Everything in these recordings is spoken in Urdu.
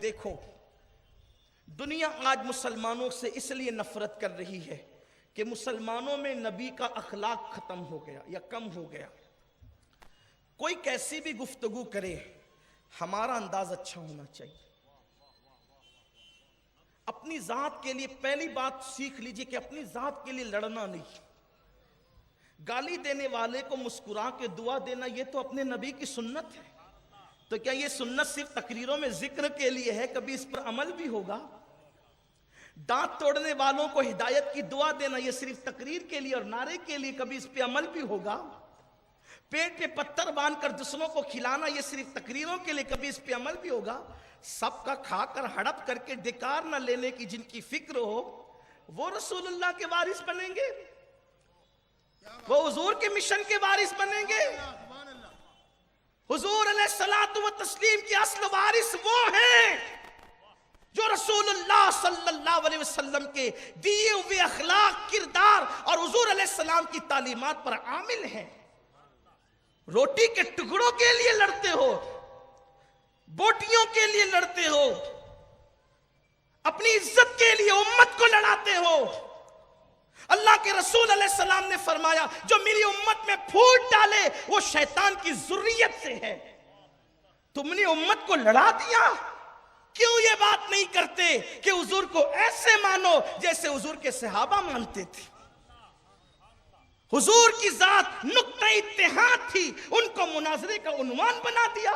دیکھو دنیا آج مسلمانوں سے اس لیے نفرت کر رہی ہے کہ مسلمانوں میں نبی کا اخلاق ختم ہو گیا یا کم ہو گیا. کوئی کیسی بھی گفتگو کرے ہمارا انداز اچھا ہونا چاہیے. اپنی ذات کے لیے پہلی بات سیکھ لیجئے کہ اپنی ذات کے لیے لڑنا نہیں. گالی دینے والے کو مسکرا کے دعا دینا یہ تو اپنے نبی کی سنت ہے. تو کیا یہ سنت صرف تقریروں میں ذکر کے لیے ہے؟ کبھی اس پر عمل بھی ہوگا؟ دانت توڑنے والوں کو ہدایت کی دعا دینا یہ صرف تقریر کے لیے اور نعرے کے لیے، کبھی اس پہ عمل بھی ہوگا؟ پیٹ پہ پتھر باندھ کر دوسروں کو کھلانا یہ صرف تقریروں کے لیے، کبھی اس پہ عمل بھی ہوگا؟ سب کا کھا کر ہڑپ کر کے ڈکار نہ لینے کی جن کی فکر ہو وہ رسول اللہ کے وارث بنیں گے، وہ حضور کے مشن کے وارث بنیں گے. حضور علیہ الصلوۃ والتسلیم کی اصل وارث وہ ہیں جو رسول اللہ صلی اللہ علیہ وسلم کے دیے ہوئے اخلاق، کردار اور حضور علیہ السلام کی تعلیمات پر عامل ہیں. روٹی کے ٹکڑوں کے لیے لڑتے ہو، بوٹیوں کے لیے لڑتے ہو، اپنی عزت کے لیے امت کو لڑاتے ہو. اللہ کے رسول علیہ السلام نے فرمایا جو میری امت میں پھوٹ ڈالے وہ شیطان کی ذریت سے ہے. تم نے امت کو لڑا دیا. کیوں یہ بات نہیں کرتے کہ حضور کو ایسے مانو جیسے حضور کے صحابہ مانتے تھے؟ حضور کی ذات نقطہ اتحاد تھی، ان کو مناظرے کا عنوان بنا دیا.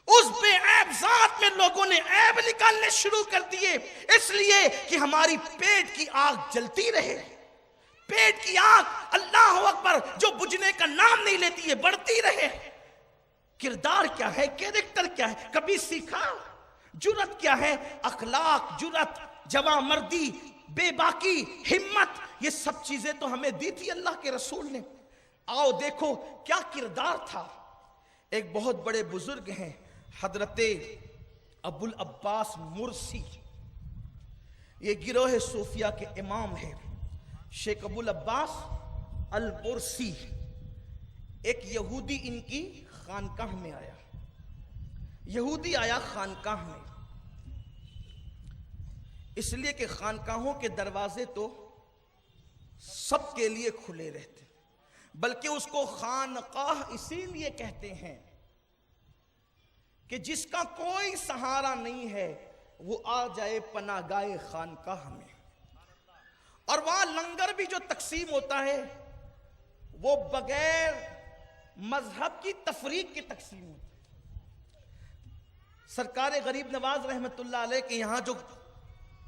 اس بے عیب ذات میں لوگوں نے عیب نکالنے شروع کر دیے، اس لیے کہ ہماری پیٹ کی آگ جلتی رہے. پیٹ کی آگ اللہ اکبر جو بجھنے کا نام نہیں لیتی ہے، بڑھتی رہے. کردار کیا ہے؟ کیریکٹر کیا ہے؟ کبھی سیکھا؟ جرت کیا ہے؟ اخلاق، جرت، جواں مردی، بے باکی، ہمت، یہ سب چیزیں تو ہمیں دی تھی اللہ کے رسول نے. آؤ دیکھو کیا کردار تھا. ایک بہت بڑے بزرگ ہیں حضرت ابو العباس مرسی، یہ گروہ صوفیہ کے امام ہیں شیخ ابو العباس المرسی. ایک یہودی ان کی خانقاہ میں آیا. یہودی آیا خانقاہ میں، اس لیے کہ خانقاہوں کے دروازے تو سب کے لیے کھلے رہتے، بلکہ اس کو خانقاہ اسی لیے کہتے ہیں کہ جس کا کوئی سہارا نہیں ہے وہ آ جائے پناہ گاہ خانقاہ میں. اور وہاں لنگر بھی جو تقسیم ہوتا ہے وہ بغیر مذہب کی تفریق کی تقسیم ہوتی ہے. سرکار غریب نواز رحمت اللہ علیہ کے یہاں جو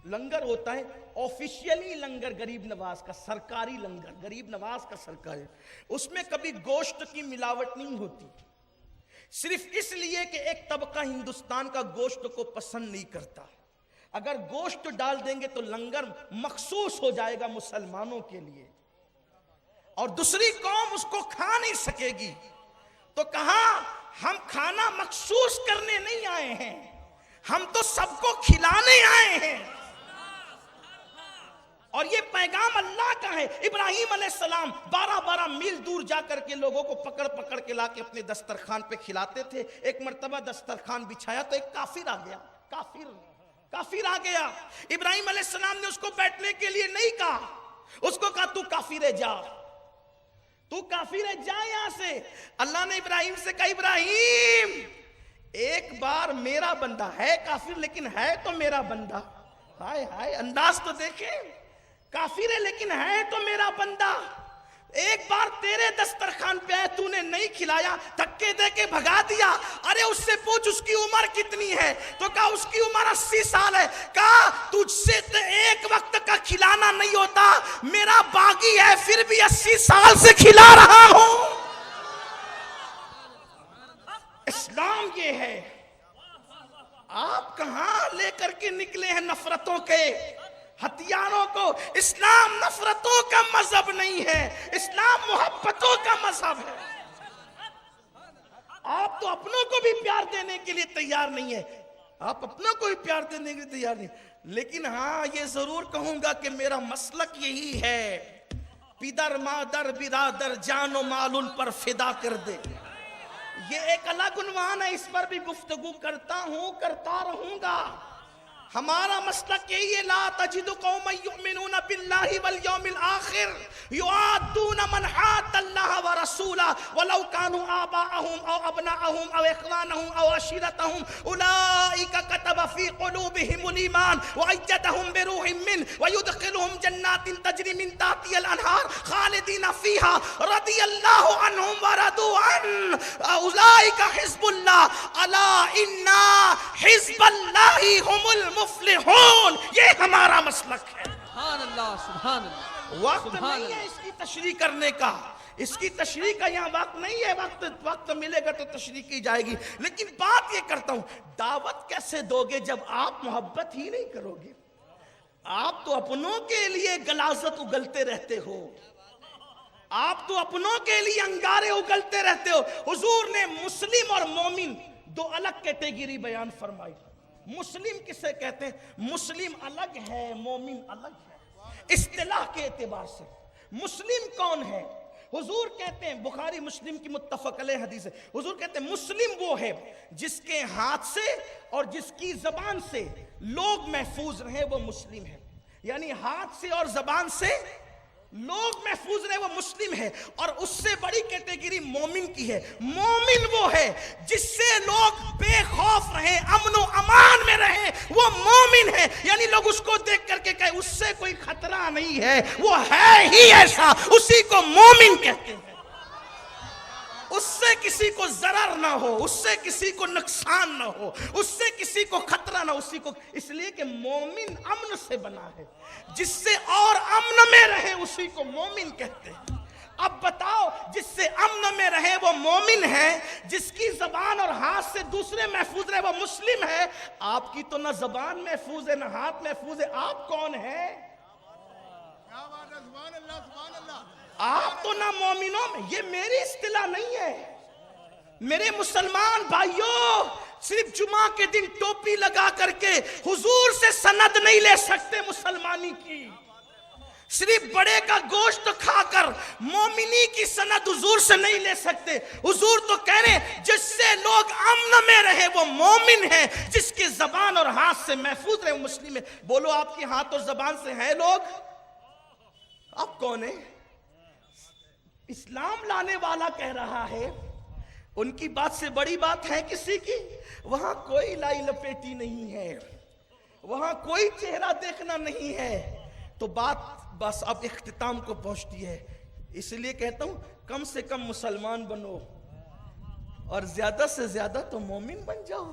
لنگر ہوتا ہے آفیشیلی لنگر غریب نواز کا، سرکاری لنگر غریب نواز کا سرکاری، اس میں کبھی گوشت کی ملاوٹ نہیں ہوتی، صرف اس لیے کہ ایک طبقہ ہندوستان کا گوشت کو پسند نہیں کرتا. اگر گوشت ڈال دیں گے تو لنگر مخصوص ہو جائے گا مسلمانوں کے لیے اور دوسری قوم اس کو کھا نہیں سکے گی. تو کہا ہم کھانا مخصوص کرنے نہیں آئے ہیں، ہم تو سب کو کھلانے آئے ہیں. اور یہ پیغام اللہ کا ہے. ابراہیم علیہ السلام 12 میل دور جا کر کے لوگوں کو پکڑ پکڑ کے لا کے اپنے دسترخوان پہ کھلاتے تھے. ایک مرتبہ دسترخوان بچھایا تو ایک کافر آ گیا. کافر آ گیا. ابراہیم علیہ السلام نے اس کو بیٹھنے کے لیے نہیں کہا، اس کو کہا تو کافر ہے، جا، تو کافر ہے، جا یہاں سے. اللہ نے ابراہیم سے کہا ابراہیم ایک بار میرا بندہ ہے کافر لیکن ہے تو میرا بندہ. ہائے ہائے انداز تو دیکھیں، کافر ہے لیکن ہے تو میرا بندہ. ایک بار تیرے دسترخوان پہ آئے تو نے نہیں کھلایا، دھکے دے کے بھگا دیا. ارے اس سے پوچھ اس کی عمر کتنی ہے، تو کہا اس کی عمر 80 سال ہے. کہا تجھ سے تو ایک وقت کا کھلانا نہیں ہوتا، میرا باغی ہے پھر بھی 80 سال سے کھلا رہا ہوں. اسلام یہ ہے. آپ کہاں لے کر کے نکلے ہیں نفرتوں کے ہتھیاروں کو؟ اسلام نفرتوں کا مذہب نہیں ہے، اسلام محبتوں کا مذہب ہے. آپ تو اپنوں کو بھی پیار دینے کے لیے تیار نہیں ہے، آپ اپنوں کو بھی پیار دینے کے لیے تیار نہیں. لیکن ہاں یہ ضرور کہوں گا کہ میرا مسلک یہی ہے، پدر مادر برادر جان و مال ان پر فدا کر دے. یہ ایک الگ عنوان ہے، اس پر بھی گفتگو کرتا ہوں، کرتا رہوں گا. ہمارا مسلک یہی ہے، لا تجد قوما یؤمنون باللہ والیوم الآخر یوادون من حاد اللہ ورسولہ ولو كانوا آباءهم او ابناءهم او اخوانهم او عشیرتهم اولئک كتب في قلوبهم الایمان وأیدهم بروح منه ويدخلهم جنات تجری من تحتها الانہار خالدین فیها رضی اللہ عنهم ورضوا عنه اولئک حزب اللہ الا ان حزب اللہ هم المفلحون. یہ ہمارا مسلک ہے. سبحان اللہ سبحان اللہ. وقت نہیں ہے اس کی تشریح کرنے کا، اس کی تشریح کا یہاں وقت نہیں ہے. وقت ملے گا تو تشریح کی جائے گی. لیکن بات یہ کرتا ہوں، دعوت کیسے دو گے جب آپ محبت ہی نہیں کرو گے؟ آپ تو اپنوں کے لیے غلاظت اگلتے رہتے ہو، آپ تو اپنوں کے لیے انگارے اگلتے رہتے ہو. حضور نے مسلم اور مومن دو الگ کیٹیگری بیان فرمائی. مسلم کسے کہتے ہیں؟ مسلم الگ ہے، مومن الگ ہے. اصطلاح کے اعتبار سے مسلم کون ہے؟ حضور کہتے ہیں، بخاری مسلم کی متفق علیہ حدیث ہے، حضور کہتے ہیں مسلم وہ ہے جس کے ہاتھ سے اور جس کی زبان سے لوگ محفوظ رہیں، وہ مسلم ہے. یعنی ہاتھ سے اور زبان سے لوگ محفوظ رہے، وہ مسلم ہے. اور اس سے بڑی کیٹیگری مومن کی ہے. مومن وہ ہے جس سے لوگ بے خوف رہیں، امن و امان میں رہیں، وہ مومن ہے. یعنی لوگ اس کو دیکھ کر کے کہے اس سے کوئی خطرہ نہیں ہے، وہ ہے ہی ایسا، اسی کو مومن کہتے ہیں. اس سے کسی کو ضرر نہ ہو، اس سے کسی کو نقصان نہ ہو، اس سے کسی کو خطرہ نہ ہو، اسی کو، اس لیے کہ مومن امن سے بنا ہے. جس سے اور امن میں رہے اسی کو مومن کہتے ہیں. اب بتاؤ، جس سے امن میں رہے وہ مومن ہے، جس کی زبان اور ہاتھ سے دوسرے محفوظ رہے وہ مسلم ہے. آپ کی تو نہ زبان محفوظ ہے نہ ہاتھ محفوظ ہے. آپ کون ہیں؟ آپ تو نہ مومنوں میں. یہ میری اصطلاح نہیں ہے میرے مسلمان بھائیوں. صرف جمعہ کے دن ٹوپی لگا کر کے حضور سے سند نہیں لے سکتے مسلمانی کی. صرف بڑے کا گوشت کھا کر مومنی کی سند حضور سے نہیں لے سکتے. حضور تو کہہ رہے ہیں جس سے لوگ امن میں رہے وہ مومن ہے، جس کی زبان اور ہاتھ سے محفوظ رہے وہ مسلم ہے. بولو، آپ کی ہاتھ اور زبان سے ہیں لوگ؟ آپ کون ہیں؟ اسلام لانے والا کہہ رہا ہے، ان کی بات سے بڑی بات ہے کسی کی؟ وہاں کوئی لائی لپیٹی نہیں ہے، وہاں کوئی چہرہ دیکھنا نہیں ہے. تو بات بس اب اختتام کو پہنچتی ہے. اس لیے کہتا ہوں کم سے کم مسلمان بنو اور زیادہ سے زیادہ تو مومن بن جاؤ.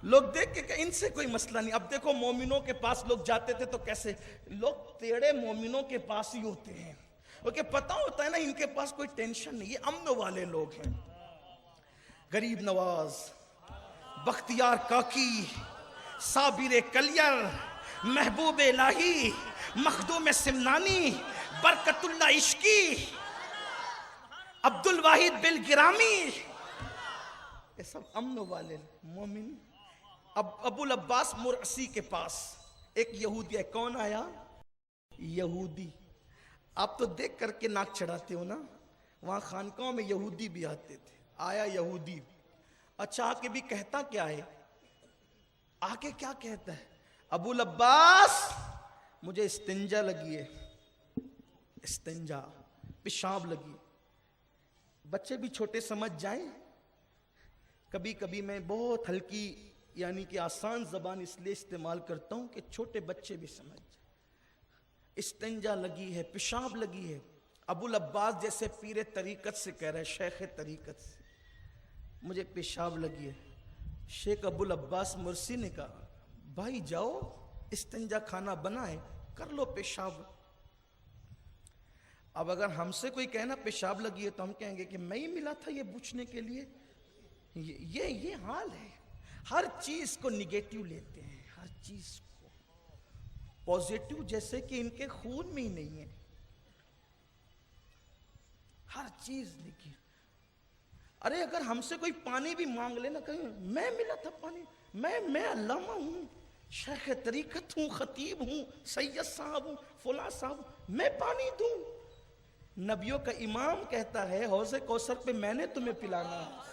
لوگ دیکھ کے کہ ان سے کوئی مسئلہ نہیں. اب دیکھو مومنوں کے پاس لوگ جاتے تھے تو کیسے لوگ تیڑے مومنوں کے پاس ہی ہوتے ہیں، کیونکہ پتہ ہوتا ہے نا ان کے پاس کوئی ٹینشن نہیں، یہ امن والے لوگ ہیں. غریب نواز، بختیار کاکی، صابر کلیر، محبوب الہی، مخدوم سمنانی، برکت اللہ عشقی، عبد الواحد بالگرامی، یہ سب امن والے مومن. اب ابو العباس مرعسی کے پاس ایک یہودی ہے. کون آیا؟ یہودی. آپ تو دیکھ کر کے ناک چڑھاتے ہو نا، وہاں خانقاہوں میں یہودی بھی آتے تھے. آیا یہودی. اچھا آ کے بھی کہتا کیا ہے؟ آ کے کیا کہتا ہے؟ ابو العباس مجھے استنجا لگی ہے. استنجا، پیشاب لگی. بچے بھی چھوٹے سمجھ جائیں. کبھی کبھی میں بہت ہلکی یعنی کہ آسان زبان اس لیے استعمال کرتا ہوں کہ چھوٹے بچے بھی سمجھ جائیں. استنجا لگی ہے، پیشاب لگی ہے. ابو العباس جیسے پیر طریقت سے کہہ رہا ہے، شیخ طریقت سے، مجھے پیشاب لگی ہے. شیخ ابو العباس مرسی نے کہا بھائی جاؤ استنجا کھانا بنا ہے، کر لو پیشاب. اب اگر ہم سے کوئی کہنا پیشاب لگی ہے تو ہم کہیں گے کہ میں ہی ملا تھا یہ پوچھنے کے لیے. یہ حال ہے. ہر چیز کو نگیٹو لیتے ہیں، ہر چیز کو پوزیٹو جیسے کہ ان کے خون میں ہی نہیں ہے. ہر چیز دیکھیے. ارے اگر ہم سے کوئی پانی بھی مانگ لینا، کہیں میں ملا تھا پانی، میں علامہ ہوں، شیخ طریقت ہوں، خطیب ہوں، سید صاحب ہوں، فلاں صاحب، میں پانی دوں. نبیوں کا امام کہتا ہے حوض کوثر پہ میں نے تمہیں پلانا ہے.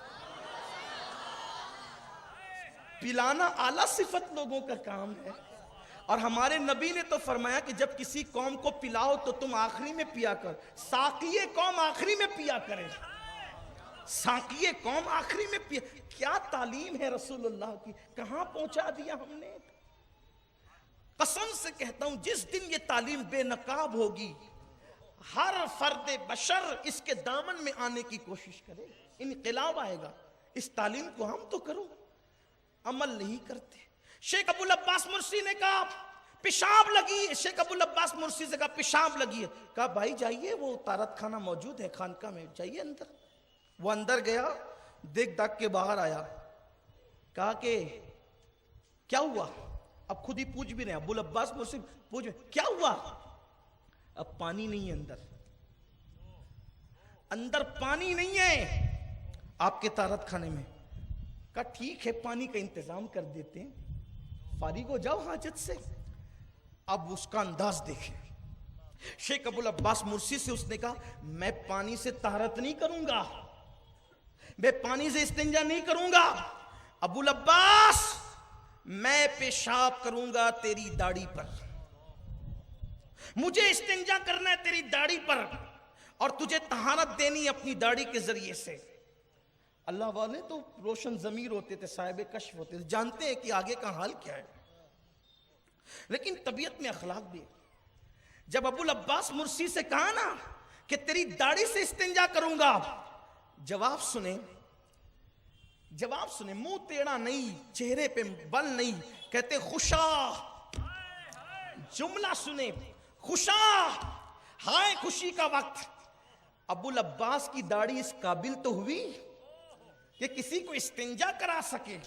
پلانا اعلیٰ صفت لوگوں کا کام ہے، اور ہمارے نبی نے تو فرمایا کہ جب کسی قوم کو پلاؤ تو تم آخری میں پیا کر، ساقی قوم آخری میں پیا کرے، ساقی قوم آخری میں پیا۔ کیا تعلیم ہے رسول اللہ کی، کہاں پہنچا دیا ہم نے۔ قسم سے کہتا ہوں جس دن یہ تعلیم بے نقاب ہوگی، ہر فرد بشر اس کے دامن میں آنے کی کوشش کرے، انقلاب آئے گا۔ اس تعلیم کو ہم تو کرو، عمل نہیں کرتے۔ شیخ ابو العباس مرسی نے کہا پیشاب لگی ہے، شیخ ابو العباس مرسی سے کہا پیشاب لگی ہے، کہا بھائی جائیے، وہ طہارت خانہ موجود ہے خانقاہ میں، جائیے اندر۔ وہ اندر گیا، دیکھ داکھ کے باہر آیا، کہا کہ کیا ہوا؟ اب خود ہی پوچھ بھی رہے ہیں، ابو العباس مرسی پوچھ رہے کیا ہوا؟ اب پانی نہیں ہے اندر پانی نہیں ہے آپ کے طہارت خانے میں۔ کہا ٹھیک ہے پانی کا انتظام کر دیتے ہیں، فارغ ہو جاؤ حاجت سے۔ اب اس کا انداز دیکھیں، شیخ ابو العباس مرسی سے اس نے کہا میں پانی سے طہارت نہیں کروں گا، میں پانی سے استنجا نہیں کروں گا، ابو العباس میں پیشاب کروں گا تیری داڑھی پر، مجھے استنجا کرنا ہے تیری داڑھی پر، اور تجھے طہارت دینی اپنی داڑھی کے ذریعے سے۔ اللہ والے تو روشن ضمیر ہوتے تھے، صاحب کشف ہوتے تھے، جانتے ہیں کہ آگے کا حال کیا ہے، لیکن طبیعت میں اخلاق بھی ہے۔ جب ابو العباس مرسی سے کہا نا کہ تیری داڑھی سے استنجا کروں گا، جواب سنیں، منہ ٹیڑھا نہیں، چہرے پہ بل نہیں، کہتے خوشا، جملہ سنیں، خوشا، ہائے خوشی کا وقت۔ ابو العباس کی داڑھی اس قابل تو ہوئی کہ کسی کو استنجا کرا سکے۔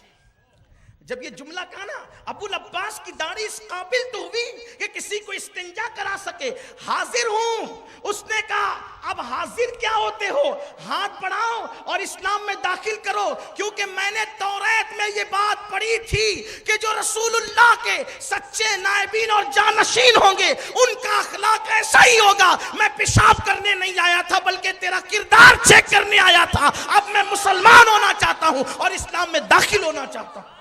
جب یہ جملہ کہا نا ابو العباس کی داڑھی اس قابل تو ہوئی کہ کسی کو استنجا کرا سکے، حاضر ہوں۔ اس نے کہا اب حاضر کیا ہوتے ہو، ہاتھ بڑھاؤ اور اسلام میں داخل کرو، کیونکہ میں نے توریت میں یہ بات پڑھی تھی کہ جو رسول اللہ کے سچے نائبین اور جانشین ہوں گے ان کا اخلاق ایسا ہی ہوگا۔ میں پیشاب کرنے نہیں آیا تھا بلکہ تیرا کردار چیک کرنے آیا تھا۔ اب میں مسلمان ہونا چاہتا ہوں اور اسلام میں داخل ہونا چاہتا ہوں۔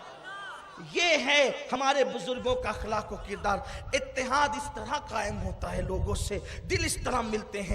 یہ ہے ہمارے بزرگوں کا اخلاق و کردار۔ اتحاد اس طرح قائم ہوتا ہے، لوگوں سے دل اس طرح ملتے ہیں،